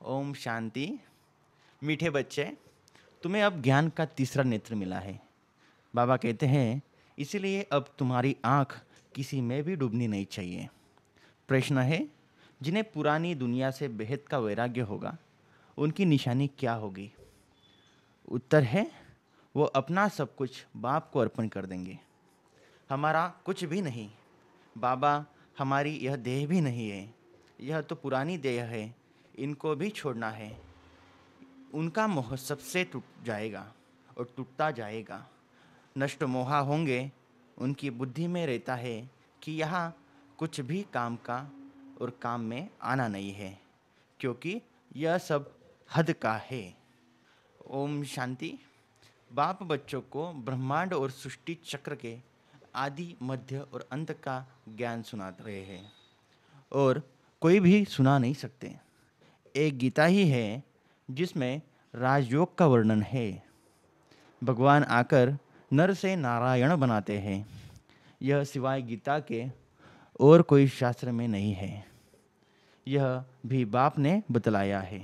ओम शांति। मीठे बच्चे, तुम्हें अब ज्ञान का तीसरा नेत्र मिला है। बाबा कहते हैं इसीलिए अब तुम्हारी आँख किसी में भी डूबनी नहीं चाहिए। प्रश्न है, जिन्हें पुरानी दुनिया से बेहद का वैराग्य होगा उनकी निशानी क्या होगी? उत्तर है, वो अपना सब कुछ बाप को अर्पण कर देंगे। हमारा कुछ भी नहीं। बाबा, हमारी यह देह भी नहीं है, यह तो पुरानी देह है, इनको भी छोड़ना है। उनका मोह सबसे टूट जाएगा और टूटता जाएगा। नष्ट मोहा होंगे। उनकी बुद्धि में रहता है कि यहाँ कुछ भी काम का और काम में आना नहीं है, क्योंकि यह सब हद का है। ओम शांति। बाप बच्चों को ब्रह्मांड और सृष्टि चक्र के आदि, मध्य और अंत का ज्ञान सुना रहे हैं, और कोई भी सुना नहीं सकते। एक गीता ही है जिसमें राजयोग का वर्णन है। भगवान आकर नर से नारायण बनाते हैं। यह सिवाय गीता के और कोई शास्त्र में नहीं है। यह भी बाप ने बतलाया है।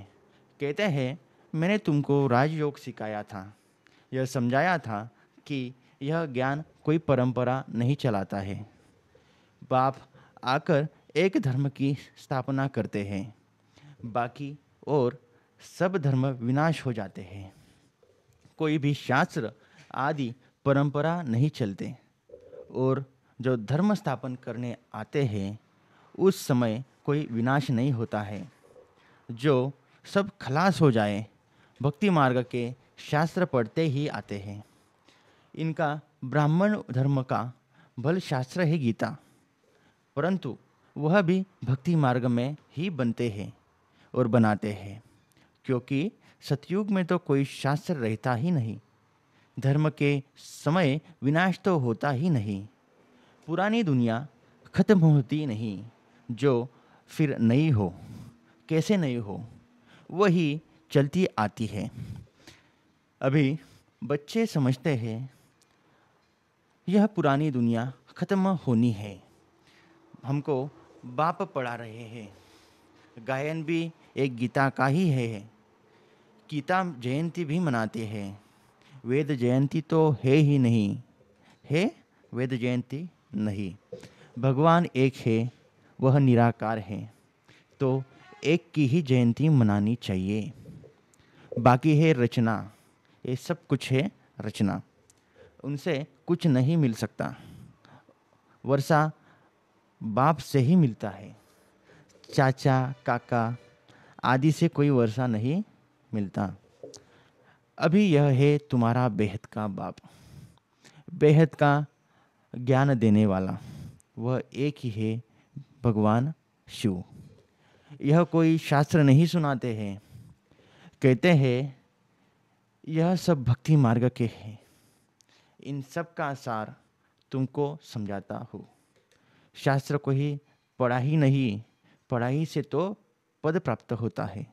कहते हैं, मैंने तुमको राजयोग सिखाया था। यह समझाया था कि यह ज्ञान कोई परंपरा नहीं चलाता है। बाप आकर एक धर्म की स्थापना करते हैं, बाकी और सब धर्म विनाश हो जाते हैं। कोई भी शास्त्र आदि परंपरा नहीं चलते, और जो धर्म स्थापन करने आते हैं उस समय कोई विनाश नहीं होता है। जो सब खलास हो जाए, भक्ति मार्ग के शास्त्र पढ़ते ही आते हैं। इनका ब्राह्मण धर्म का बल शास्त्र है गीता, परंतु वह भी भक्ति मार्ग में ही बनते हैं और बनाते हैं, क्योंकि सतयुग में तो कोई शास्त्र रहता ही नहीं। धर्म के समय विनाश तो होता ही नहीं। पुरानी दुनिया खत्म होती नहीं, जो फिर नई हो। कैसे नई हो? वही चलती आती है। अभी बच्चे समझते हैं यह पुरानी दुनिया खत्म होनी है। हमको बाप पढ़ा रहे हैं। गायन भी एक गीता का ही है। गीता जयंती भी मनाते हैं। वेद जयंती तो है ही नहीं है। वेद जयंती नहीं। भगवान एक है, वह निराकार है, तो एक की ही जयंती मनानी चाहिए। बाकी है रचना। ये सब कुछ है रचना, उनसे कुछ नहीं मिल सकता। वर्षा बाप से ही मिलता है। चाचा काका आदि से कोई वर्षा नहीं मिलता। अभी यह है तुम्हारा बेहद का बाप, बेहद का ज्ञान देने वाला। वह एक ही है, भगवान शिव। यह कोई शास्त्र नहीं सुनाते हैं। कहते हैं यह सब भक्ति मार्ग के हैं। इन सब का सार तुमको समझाता हूँ। शास्त्र को ही पढ़ा ही नहीं, पढ़ाई से तो पद प्राप्त होता है।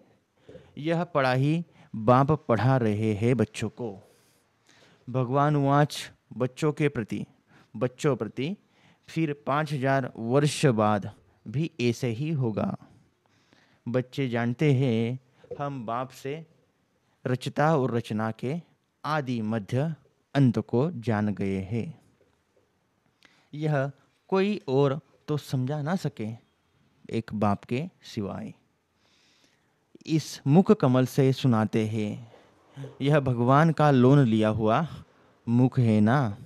यह पढ़ाई बाप पढ़ा रहे हैं बच्चों को। भगवान वाच बच्चों प्रति फिर 5000 वर्ष बाद भी ऐसे ही होगा। बच्चे जानते हैं हम बाप से रचता और रचना के आदि, मध्य, अंत को जान गए हैं। यह कोई और तो समझा ना सके एक बाप के सिवाय। इस मुख कमल से सुनाते हैं। यह भगवान का लोन लिया हुआ मुख है ना,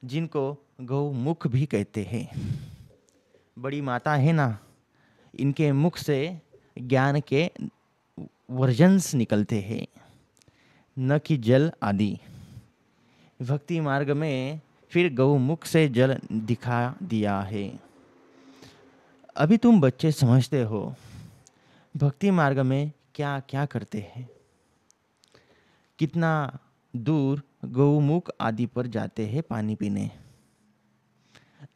जिनको गौ मुख भी कहते हैं। बड़ी माता है ना, इनके मुख से ज्ञान के वर्जन्स निकलते हैं, न कि जल आदि। भक्ति मार्ग में फिर गौमुख से जल दिखा दिया है। अभी तुम बच्चे समझते हो भक्ति मार्ग में क्या क्या करते हैं। कितना दूर गौमुख आदि पर जाते हैं पानी पीने।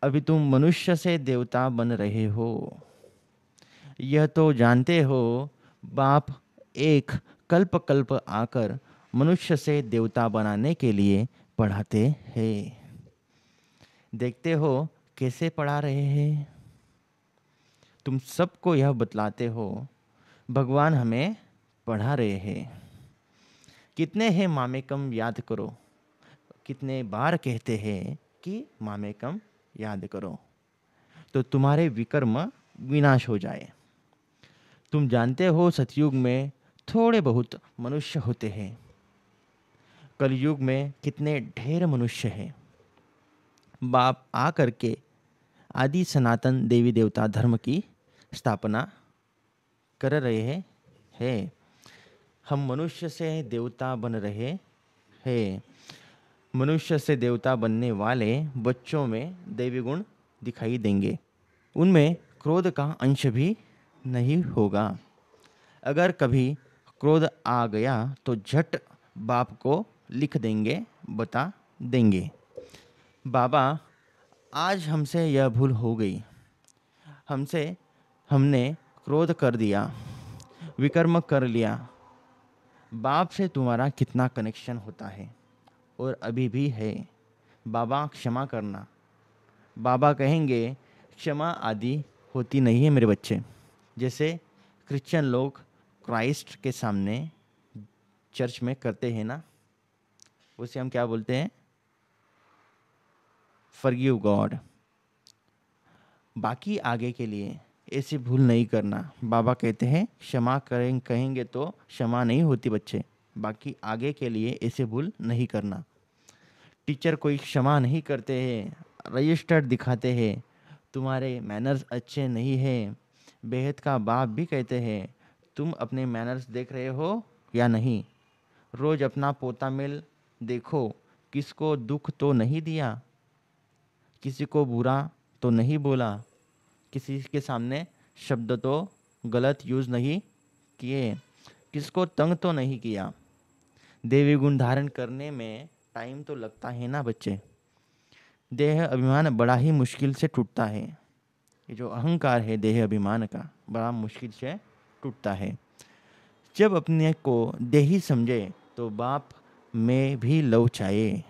अभी तुम मनुष्य से देवता बन रहे हो। यह तो जानते हो बाप एक कल्प कल्प आकर मनुष्य से देवता बनाने के लिए पढ़ाते हैं। देखते हो कैसे पढ़ा रहे हैं। तुम सबको यह बतलाते हो भगवान हमें पढ़ा रहे हैं। कितने हैं मामेकम याद करो, कितने बार कहते हैं कि मामेकम याद करो, तो तुम्हारे विकर्म विनाश हो जाए। तुम जानते हो सतयुग में थोड़े बहुत मनुष्य होते हैं, कलयुग में कितने ढेर मनुष्य हैं। बाप आ करके आदि सनातन देवी देवता धर्म की स्थापना कर रहे हैं। हम मनुष्य से देवता बन रहे हैं। मनुष्य से देवता बनने वाले बच्चों में दैवी गुण दिखाई देंगे। उनमें क्रोध का अंश भी नहीं होगा। अगर कभी क्रोध आ गया तो झट बाप को लिख देंगे, बता देंगे, बाबा आज हमसे यह भूल हो गई, हमसे हमने क्रोध कर दिया, विकर्म कर लिया। बाप से तुम्हारा कितना कनेक्शन होता है और अभी भी है। बाबा क्षमा करना। बाबा कहेंगे क्षमा आदि होती नहीं है मेरे बच्चे। जैसे क्रिश्चियन लोग क्राइस्ट के सामने चर्च में करते हैं ना, उसे हम क्या बोलते हैं? Forgive God. बाकी आगे के लिए ऐसी भूल नहीं करना। बाबा कहते हैं क्षमा कहेंगे तो क्षमा नहीं होती बच्चे। बाकी आगे के लिए ऐसे भूल नहीं करना। टीचर कोई क्षमा नहीं करते हैं, रजिस्टर दिखाते हैं, तुम्हारे मैनर्स अच्छे नहीं हैं। बेहद का बाप भी कहते हैं तुम अपने मैनर्स देख रहे हो या नहीं। रोज अपना पोता मेल देखो, किसको दुख तो नहीं दिया, किसी को बुरा तो नहीं बोला, किसी के सामने शब्द तो गलत यूज़ नहीं किए, किसको तंग तो नहीं किया। देवी गुण धारण करने में टाइम तो लगता है ना बच्चे। देह अभिमान बड़ा ही मुश्किल से टूटता है। ये जो अहंकार है देह अभिमान का, बड़ा मुश्किल से टूटता है। जब अपने को देही समझे तो बाप में भी लव चाहिए।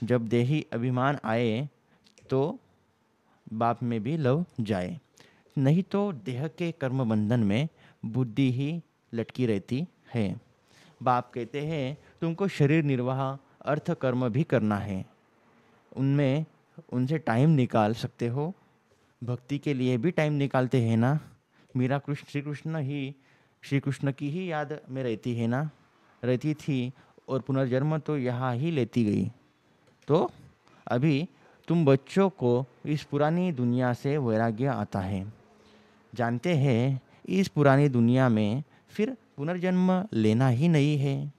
जब देही अभिमान आए तो बाप में भी लव जाए। नहीं तो देह के कर्म बंधन में बुद्धि ही लटकी रहती है। बाप कहते हैं तुमको शरीर निर्वाह अर्थ कर्म भी करना है, उनमें उनसे टाइम निकाल सकते हो। भक्ति के लिए भी टाइम निकालते हैं ना। मीरा श्री कृष्ण की ही याद में रहती है ना, रहती थी, और पुनर्जन्म तो यहाँ ही लेती गई। तो अभी तुम बच्चों को इस पुरानी दुनिया से वैराग्य आता है। जानते हैं इस पुरानी दुनिया में फिर पुनर्जन्म लेना ही नहीं है,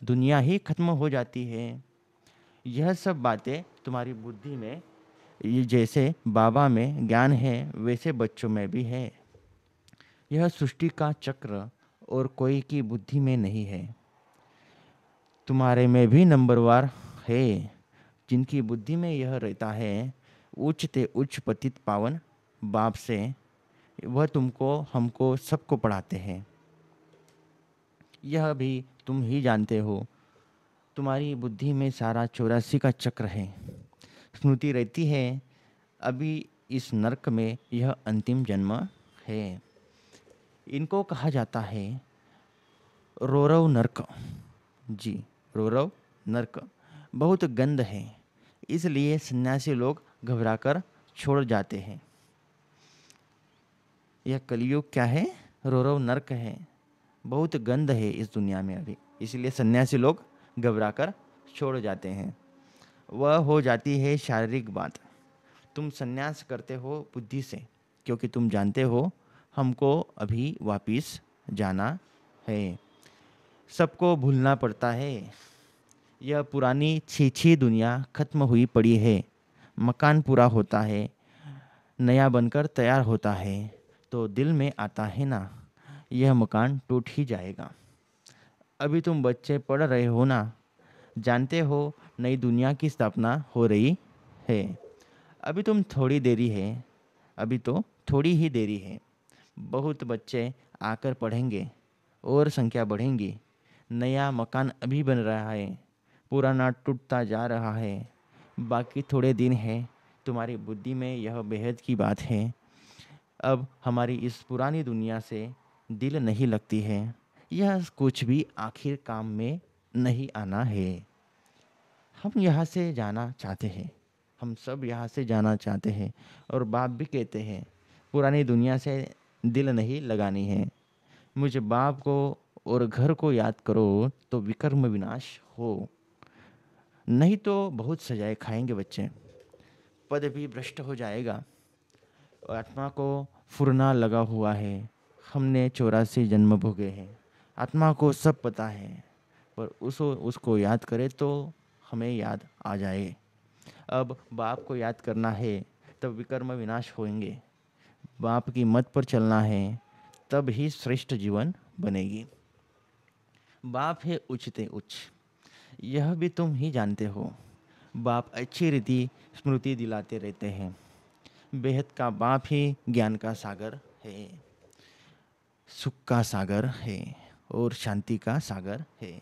दुनिया ही खत्म हो जाती है। यह सब बातें तुम्हारी बुद्धि में, ये जैसे बाबा में ज्ञान है वैसे बच्चों में भी है। यह सृष्टि का चक्र और कोई की बुद्धि में नहीं है। तुम्हारे में भी नंबरवार है। जिनकी बुद्धि में यह रहता है उच्च ते उच्च पतित पावन बाप से, वह तुमको हमको सबको पढ़ाते हैं। यह भी तुम ही जानते हो। तुम्हारी बुद्धि में सारा 84 का चक्र है। स्मृति रहती है अभी इस नरक में यह अंतिम जन्म है। इनको कहा जाता है रोरव नरक। जी, रोरव नरक बहुत गंद है, इसलिए सन्यासी लोग घबराकर छोड़ जाते हैं। यह कलयुग क्या है? रोरव नरक है, बहुत गंद है इस दुनिया में अभी, इसलिए सन्यासी लोग घबराकर छोड़ जाते हैं। वह हो जाती है शारीरिक बात। तुम सन्यास करते हो बुद्धि से, क्योंकि तुम जानते हो हमको अभी वापिस जाना है। सबको भूलना पड़ता है। यह पुरानी छी दुनिया खत्म हुई पड़ी है। मकान पूरा होता है, नया बनकर तैयार होता है, तो दिल में आता है ना यह मकान टूट ही जाएगा। अभी तुम बच्चे पढ़ रहे हो ना, जानते हो नई दुनिया की स्थापना हो रही है। अभी तुम थोड़ी देरी है, अभी तो थोड़ी ही देरी है। बहुत बच्चे आकर पढ़ेंगे और संख्या बढ़ेंगी। नया मकान अभी बन रहा है, पुराना टूटता जा रहा है। बाकी थोड़े दिन है। तुम्हारी बुद्धि में यह बेहद की बात है। अब हमारी इस पुरानी दुनिया से दिल नहीं लगती है, यह कुछ भी आखिर काम में नहीं आना है। हम यहाँ से जाना चाहते हैं, हम सब यहाँ से जाना चाहते हैं। और बाप भी कहते हैं पुरानी दुनिया से दिल नहीं लगानी है। मुझे बाप को और घर को याद करो तो विकर्म विनाश हो, नहीं तो बहुत सजाए खाएंगे बच्चे। पद भी भ्रष्ट हो जाएगा और आत्मा को फुरना लगा हुआ है। हमने 84 जन्म भोगे हैं, आत्मा को सब पता है, पर उसको याद करे तो हमें याद आ जाए। अब बाप को याद करना है तब विकर्म विनाश होंगे। बाप की मत पर चलना है तब ही श्रेष्ठ जीवन बनेगी। बाप है उच्चते उच्च, यह भी तुम ही जानते हो। बाप अच्छी रीति स्मृति दिलाते रहते हैं। बेहद का बाप ही ज्ञान का सागर है, सुख का सागर है और शांति का सागर है।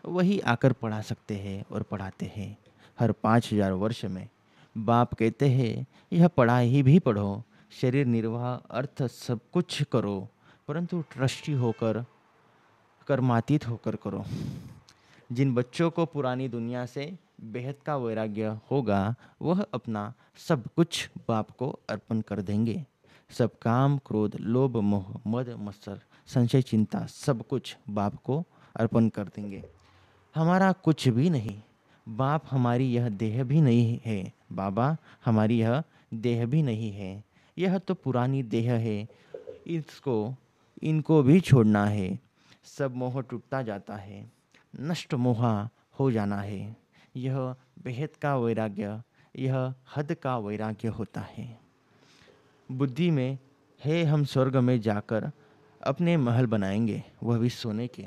वही आकर पढ़ा सकते हैं और पढ़ाते हैं। हर 5000 वर्ष में बाप कहते हैं यह पढ़ाई भी पढ़ो, शरीर निर्वाह अर्थ सब कुछ करो, परंतु ट्रस्टी होकर कर्मातीत होकर करो। जिन बच्चों को पुरानी दुनिया से बेहद का वैराग्य होगा वह अपना सब कुछ बाप को अर्पण कर देंगे। सब काम क्रोध लोभ मोह मद मत्सर संशय चिंता सब कुछ बाप को अर्पण कर देंगे। हमारा कुछ भी नहीं, बाप हमारी यह देह भी नहीं है, बाबा हमारी यह देह भी नहीं है, यह तो पुरानी देह है, इसको इनको भी छोड़ना है। सब मोह टूटता जाता है, नष्ट मोह हो जाना है। यह बेहद का वैराग्य, यह हद का वैराग्य होता है। बुद्धि में है हम स्वर्ग में जाकर अपने महल बनाएंगे, वह भी सोने के।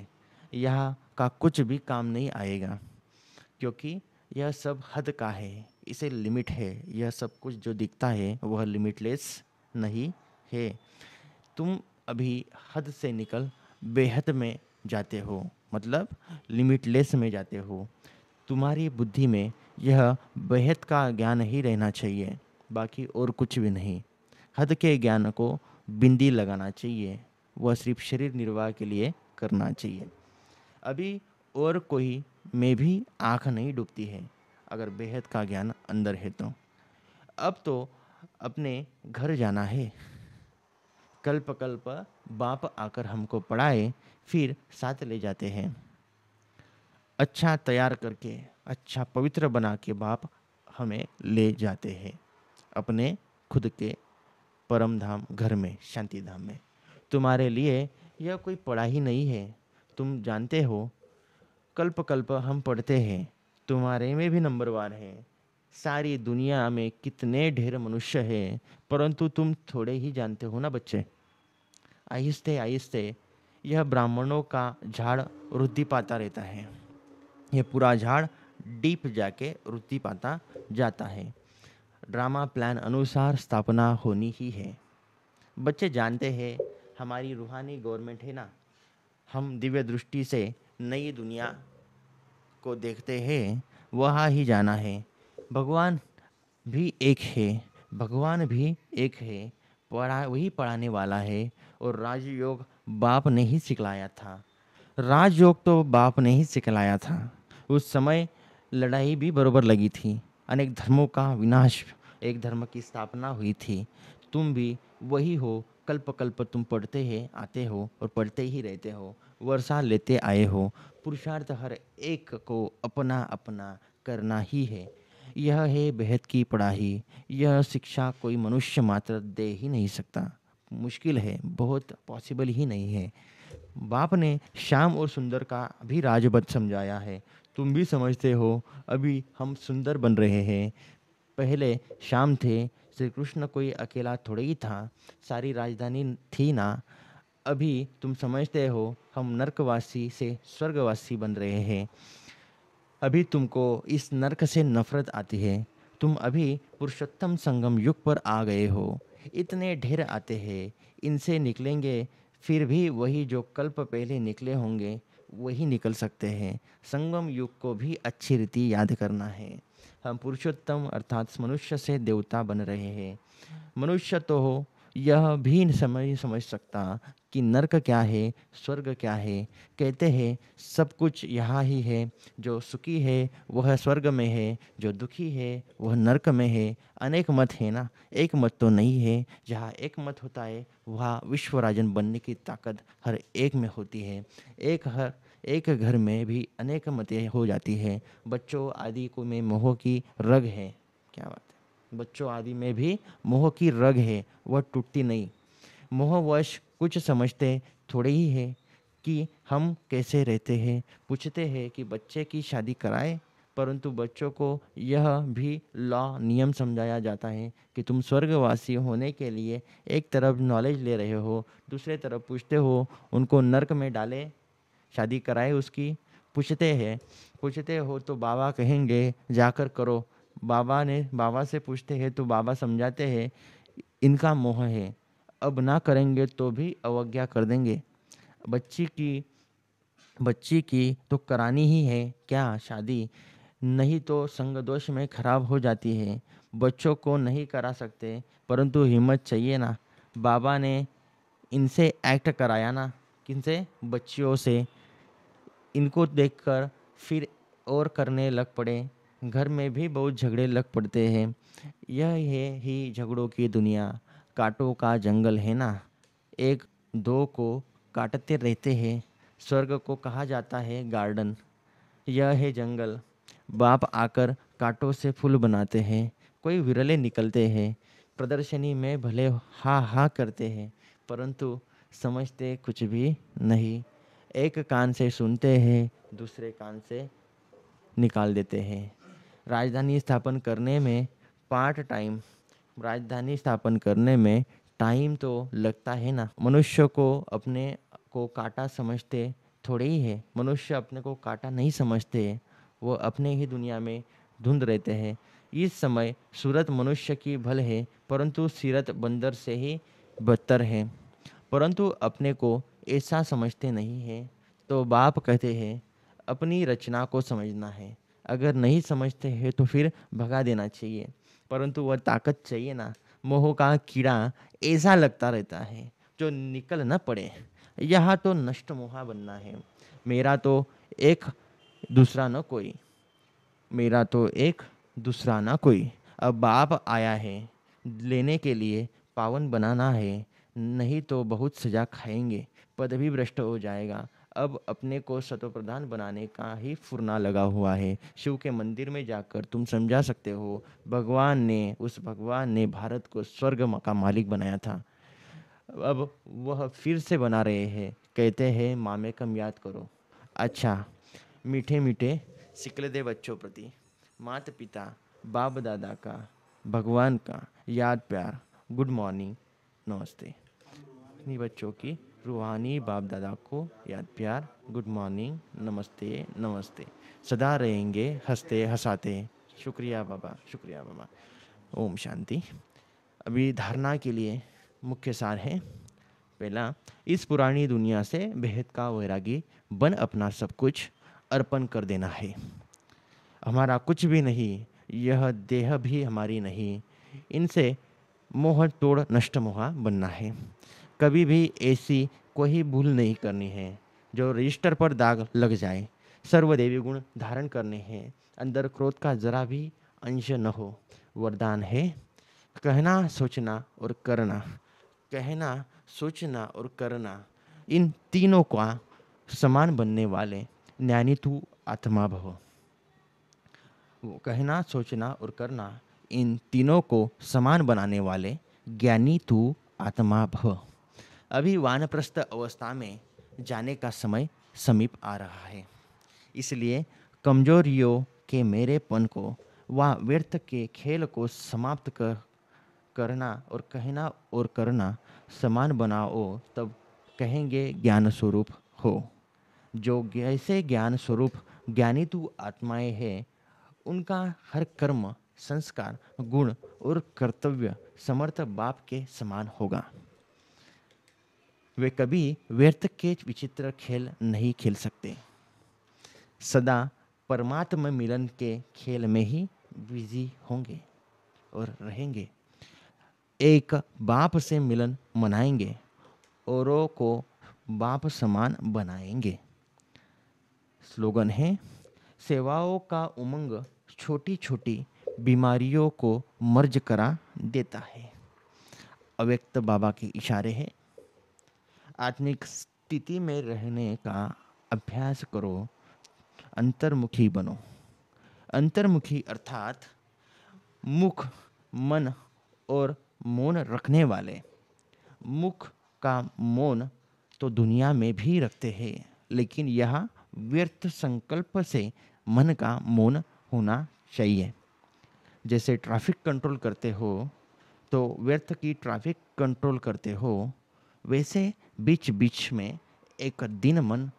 यहाँ का कुछ भी काम नहीं आएगा, क्योंकि यह सब हद का है, इसे लिमिट है। यह सब कुछ जो दिखता है वह लिमिटलेस नहीं है। तुम अभी हद से निकल बेहद में जाते हो, मतलब लिमिटलेस में जाते हो। तुम्हारी बुद्धि में यह बेहद का ज्ञान ही रहना चाहिए, बाकी और कुछ भी नहीं। हद के ज्ञान को बिंदी लगाना चाहिए, वह सिर्फ शरीर निर्वाह के लिए करना चाहिए। अभी और कोई में भी आँख नहीं डूबती है अगर बेहद का ज्ञान अंदर है तो। अब तो अपने घर जाना है। कल्प कल्प बाप आकर हमको पढ़ाए, फिर साथ ले जाते हैं। अच्छा तैयार करके, अच्छा पवित्र बना के बाप हमें ले जाते हैं अपने खुद के परम धाम घर में, शांति धाम में। तुम्हारे लिए यह कोई पढ़ाई नहीं है। तुम जानते हो कल्प कल्प हम पढ़ते हैं, तुम्हारे में भी नंबरवार है। सारी दुनिया में कितने ढेर मनुष्य हैं, परंतु तुम थोड़े ही जानते हो ना बच्चे। आहिस्ते आहिस्ते यह ब्राह्मणों का झाड़ वृद्धि पाता रहता है। यह पूरा झाड़ डीप जाके वृद्धि पाता जाता है। ड्रामा प्लान अनुसार स्थापना होनी ही है। बच्चे जानते हैं हमारी रूहानी गवर्नमेंट है ना, हम दिव्य दृष्टि से नई दुनिया को देखते हैं, वहाँ ही जाना है। भगवान भी एक है, भगवान भी एक है, वही पढ़ाने वाला है। और राजयोग बाप ने ही सिखलाया था, राजयोग तो बाप ने ही सिखलाया था। उस समय लड़ाई भी बरोबर लगी थी, अनेक धर्मों का विनाश, एक धर्म की स्थापना हुई थी। तुम भी वही हो, कल्प कल्प तुम पढ़ते हैं आते हो और पढ़ते ही रहते हो, वर्षा लेते आए हो। पुरुषार्थ हर एक को अपना अपना करना ही है। यह है बेहद की पढ़ाई। यह शिक्षा कोई मनुष्य मात्र दे ही नहीं सकता, मुश्किल है, बहुत पॉसिबल ही नहीं है। बाप ने श्याम और सुंदर का भी राजपथ समझाया है। तुम भी समझते हो अभी हम सुंदर बन रहे हैं। पहले श्याम थे, श्री कृष्ण कोई अकेला थोड़े ही था, सारी राजधानी थी ना। अभी तुम समझते हो हम नरकवासी से स्वर्गवासी बन रहे हैं। अभी तुमको इस नरक से नफरत आती है। तुम अभी पुरुषोत्तम संगम युग पर आ गए हो। इतने ढेर आते हैं, इनसे निकलेंगे फिर भी वही जो कल्प पहले निकले होंगे वही निकल सकते हैं। संगम युग को भी अच्छी रीति याद करना है। हम पुरुषोत्तम अर्थात मनुष्य से देवता बन रहे हैं। मनुष्य तो हो यह भी समझ सकता कि नरक क्या है, स्वर्ग क्या है। कहते हैं सब कुछ यहाँ ही है। जो सुखी है वह स्वर्ग में है, जो दुखी है वह नरक में है। अनेक मत है ना, एक मत तो नहीं है। जहाँ एक मत होता है वहाँ विश्वराजन बनने की ताकत हर एक में होती है। हर एक घर में भी अनेक मतें हो जाती है। बच्चों आदि को में मोह की रग है। क्या बात है, बच्चों आदि में भी मोह की रग है, वह टूटती नहीं। मोहवश कुछ समझते थोड़े ही है कि हम कैसे रहते हैं। पूछते हैं कि बच्चे की शादी कराएं, परंतु बच्चों को यह भी लॉ नियम समझाया जाता है कि तुम स्वर्गवासी होने के लिए एक तरफ नॉलेज ले रहे हो, दूसरे तरफ पूछते हो उनको नर्क में डाले, शादी कराए उसकी। पूछते हो तो बाबा कहेंगे जाकर करो। बाबा से पूछते हैं तो बाबा समझाते हैं इनका मोह है, अब ना करेंगे तो भी अवज्ञा कर देंगे। बच्ची की बच्ची की तो करानी ही है क्या शादी, नहीं तो संग दोष में खराब हो जाती है। बच्चों को नहीं करा सकते, परंतु हिम्मत चाहिए ना। बाबा ने इनसे एक्ट कराया ना, किनसे, बच्चियों से। इनको देखकर फिर और करने लग पड़े। घर में भी बहुत झगड़े लग पड़ते हैं। यह है ही झगड़ों की दुनिया, कांटों का जंगल है ना। एक दो को काटते रहते हैं। स्वर्ग को कहा जाता है गार्डन, यह है जंगल। बाप आकर कांटों से फूल बनाते हैं। कोई विरले निकलते हैं। प्रदर्शनी में भले हा हा करते हैं, परंतु समझते कुछ भी नहीं। एक कान से सुनते हैं, दूसरे कान से निकाल देते हैं। राजधानी स्थापन करने में पार्ट टाइम राजधानी स्थापन करने में टाइम तो लगता है ना। मनुष्य को अपने को काटा समझते थोड़े ही है। मनुष्य अपने को काटा नहीं समझते, वो अपने ही दुनिया में धुंध रहते हैं। इस समय सूरत मनुष्य की भल है, परंतु सीरत बंदर से ही बदतर है। परंतु अपने को ऐसा समझते नहीं है, तो बाप कहते हैं अपनी रचना को समझना है। अगर नहीं समझते हैं तो फिर भगा देना चाहिए, परंतु वह ताकत चाहिए ना। मोह का कीड़ा ऐसा लगता रहता है जो निकल न पड़े। यहाँ तो नष्ट मोहा बनना है। मेरा तो एक दूसरा न कोई, मेरा तो एक दूसरा ना कोई। अब बाप आया है लेने के लिए, पावन बनाना है, नहीं तो बहुत सजा खाएंगे, पद भी भ्रष्ट हो जाएगा। अब अपने को सतोप्रधान बनाने का ही फुरना लगा हुआ है। शिव के मंदिर में जाकर तुम समझा सकते हो उस भगवान ने भारत को स्वर्ग का मालिक बनाया था। अब वह फिर से बना रहे हैं। कहते हैं मामे कम याद करो। अच्छा, मीठे मीठे सिकले दे बच्चों प्रति माता पिता बाप दादा का, भगवान का याद प्यार, गुड मॉर्निंग, नमस्ते। अपनी बच्चों की रूहानी बाप दादा को याद प्यार, गुड मॉर्निंग, नमस्ते नमस्ते। सदा रहेंगे हंसते हंसाते। शुक्रिया बाबा, शुक्रिया बाबा। ओम शांति। अभी धारणा के लिए मुख्य सार है। पहला, इस पुरानी दुनिया से बेहद का वैरागी बन अपना सब कुछ अर्पण कर देना है। हमारा कुछ भी नहीं, यह देह भी हमारी नहीं। इनसे मोह तोड़ नष्ट मोहा बनना है। कभी भी ऐसी कोई भूल नहीं करनी है जो रजिस्टर पर दाग लग जाए। सर्वदेवी गुण धारण करने हैं। अंदर क्रोध का जरा भी अंश न हो। वरदान है कहना सोचना और करना। कहना सोचना और करना, इन तीनों का समान बनने वाले ज्ञानी तू आत्मा भव। वो कहना सोचना और करना, इन तीनों को समान बनाने वाले ज्ञानी तू आत्मा भव। अभी वानप्रस्थ अवस्था में जाने का समय समीप आ रहा है। इसलिए कमजोरियों के मेरेपन को व व्यर्थ के खेल को समाप्त करना और कहना और करना समान बनाओ, तब कहेंगे ज्ञान स्वरूप हो। जो ऐसे ज्ञान स्वरूप ज्ञानी तू आत्माएं हैं, उनका हर कर्म, संस्कार, गुण और कर्तव्य समर्थ बाप के समान होगा। वे कभी व्यर्थ के विचित्र खेल नहीं खेल सकते। सदा परमात्मा मिलन के खेल में ही बिजी होंगे और रहेंगे। एक बाप से मिलन मनाएंगे औरों को बाप समान बनाएंगे। स्लोगन है, सेवाओं का उमंग छोटी छोटी बीमारियों को मर्ज करा देता है। अव्यक्त बाबा के इशारे हैं, आत्मिक स्थिति में रहने का अभ्यास करो, अंतर्मुखी बनो। अंतर्मुखी अर्थात मुख, मन और मौन रखने वाले। मुख का मौन तो दुनिया में भी रखते हैं, लेकिन यह व्यर्थ संकल्प से मन का मौन होना चाहिए। जैसे ट्रैफिक कंट्रोल करते हो तो व्यर्थ की ट्रैफिक कंट्रोल करते हो, वैसे बीच बीच में एक दिन मन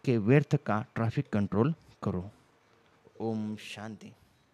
के व्यर्थ का ट्रैफिक कंट्रोल करो। ओम शांति।